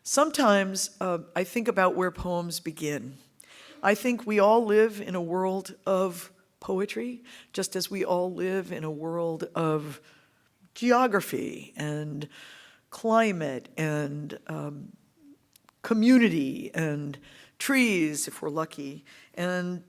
Sometimes I think about where poems begin. I think we all live in a world of poetry, just as we all live in a world of geography and climate and community and trees, if we're lucky. And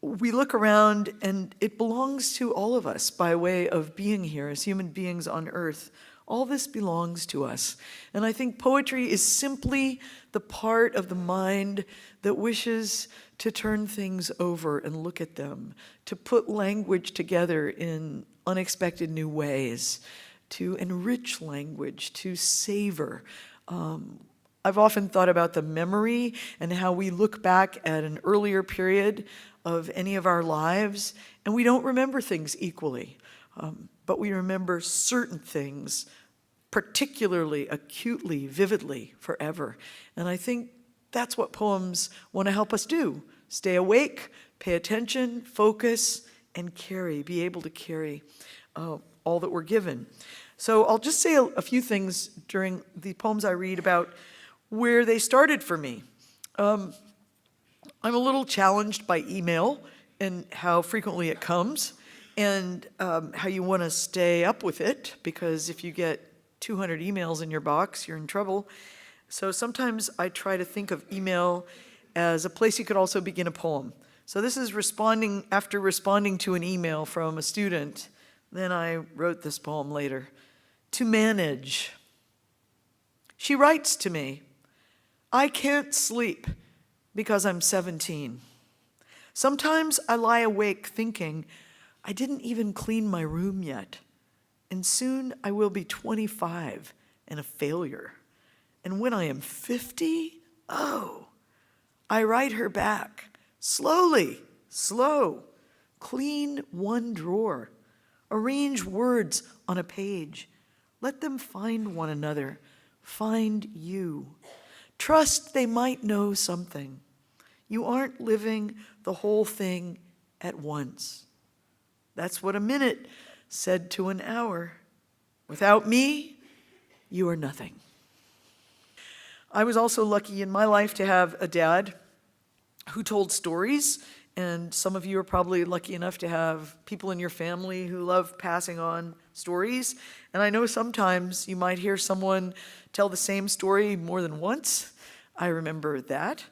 we look around and it belongs to all of us by way of being here as human beings on earth. All this belongs to us. And I think poetry is simply the part of the mind that wishes to turn things over and look at them, to put language together in unexpected new ways, to enrich language, to savor. I've often thought about the memory and how we look back at an earlier period of any of our lives, and we don't remember things equally, but we remember certain things particularly, acutely, vividly, forever. And I think that's what poems want to help us do. Stay awake, pay attention, focus, and carry, be able to carry all that we're given. So I'll just say a few things during the poems I read about where they started for me. I'm a little challenged by email and how frequently it comes, and how you want to stay up with it, because if you get 200 emails in your box, you're in trouble. So sometimes I try to think of email as a place you could also begin a poem. So this is after responding to an email from a student. Then I wrote this poem later. To manage. She writes to me, I can't sleep because I'm 17. Sometimes I lie awake thinking, I didn't even clean my room yet. And soon I will be 25 and a failure. And when I am 50, I write her back. Slowly, slow. Clean one drawer. Arrange words on a page. Let them find one another. Find you. Trust they might know something. You aren't living the whole thing at once. That's what a minute said to an hour. Without me, you are nothing. I was also lucky in my life to have a dad who told stories, and some of you are probably lucky enough to have people in your family who love passing on stories. And I know sometimes you might hear someone tell the same story more than once. I remember that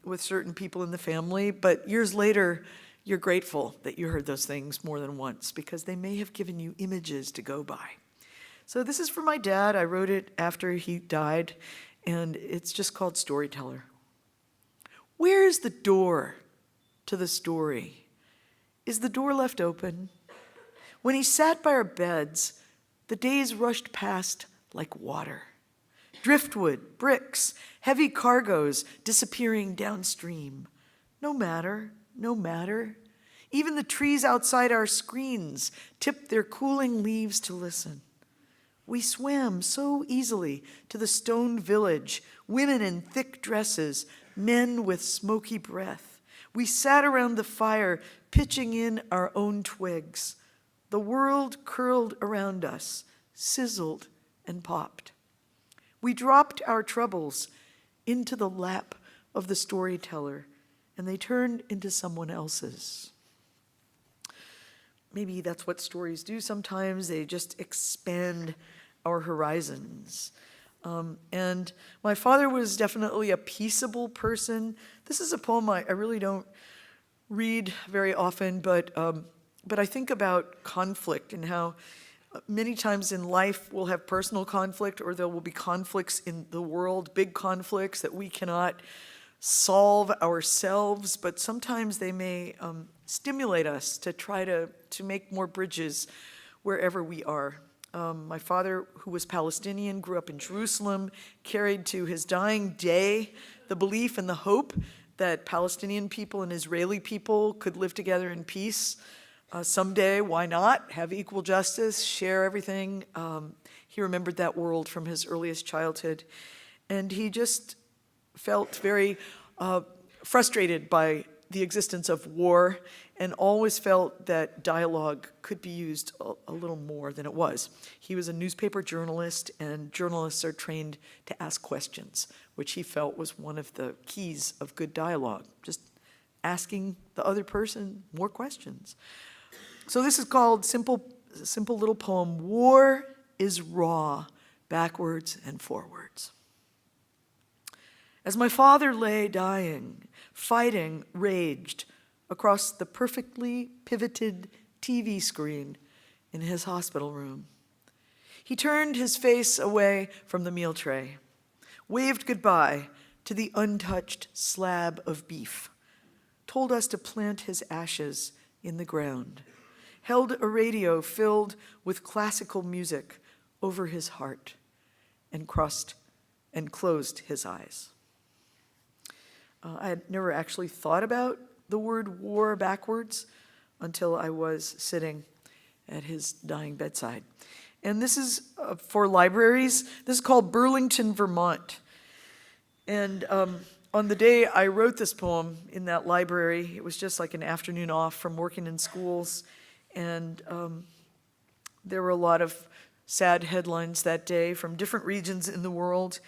with certain people in the family, but years later, you're grateful that you heard those things more than once because they may have given you images to go by. So this is for my dad. I wrote it after he died, and it's just called Storyteller. Where is the door to the story? Is the door left open? When he sat by our beds, the days rushed past like water. Driftwood, bricks, heavy cargoes disappearing downstream. No matter. No matter. Even the trees outside our screens tipped their cooling leaves to listen. We swam so easily to the stone village, women in thick dresses, men with smoky breath. We sat around the fire, pitching in our own twigs. The world curled around us, sizzled and popped. We dropped our troubles into the lap of the storyteller, and they turned into someone else's. Maybe that's what stories do sometimes. They just expand our horizons. And my father was definitely a peaceable person. This is a poem I really don't read very often, but I think about conflict and how many times in life we'll have personal conflict, or there will be conflicts in the world, big conflicts that we cannot solve ourselves, but sometimes they may stimulate us to try to make more bridges wherever we are. My father, who was Palestinian, grew up in Jerusalem, carried to his dying day the belief and the hope that Palestinian people and Israeli people could live together in peace. Someday, why not? Have equal justice, share everything. He remembered that world from his earliest childhood. And he just felt very frustrated by the existence of war and always felt that dialogue could be used a little more than it was. He was a newspaper journalist, and journalists are trained to ask questions, which he felt was one of the keys of good dialogue, just asking the other person more questions. So this is called simple little poem, War is Raw, Backwards and Forwards. As my father lay dying, fighting raged across the perfectly pivoted TV screen in his hospital room. He turned his face away from the meal tray, waved goodbye to the untouched slab of beef, told us to plant his ashes in the ground, held a radio filled with classical music over his heart, and closed his eyes. I had never actually thought about the word war backwards until I was sitting at his dying bedside. And this is for libraries. This is called Burlington, Vermont. And on the day I wrote this poem in that library, it was just like an afternoon off from working in schools. And there were a lot of sad headlines that day from different regions in the world.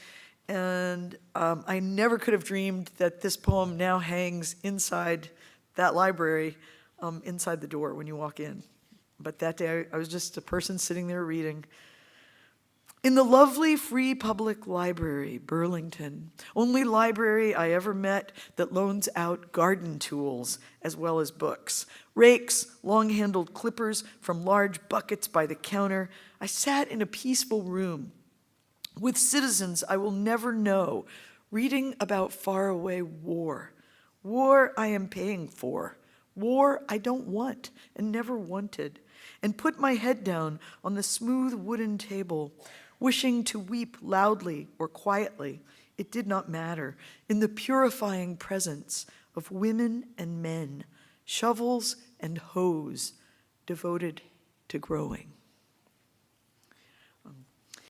And I never could have dreamed that this poem now hangs inside that library, inside the door when you walk in. But that day I was just a person sitting there reading. In the lovely free public library, Burlington, only library I ever met that loans out garden tools as well as books, rakes, long-handled clippers from large buckets by the counter, I sat in a peaceful room with citizens I will never know, reading about faraway war. War I am paying for. War I don't want and never wanted. And put my head down on the smooth wooden table, wishing to weep loudly or quietly. It did not matter. In the purifying presence of women and men, shovels and hoes devoted to growing.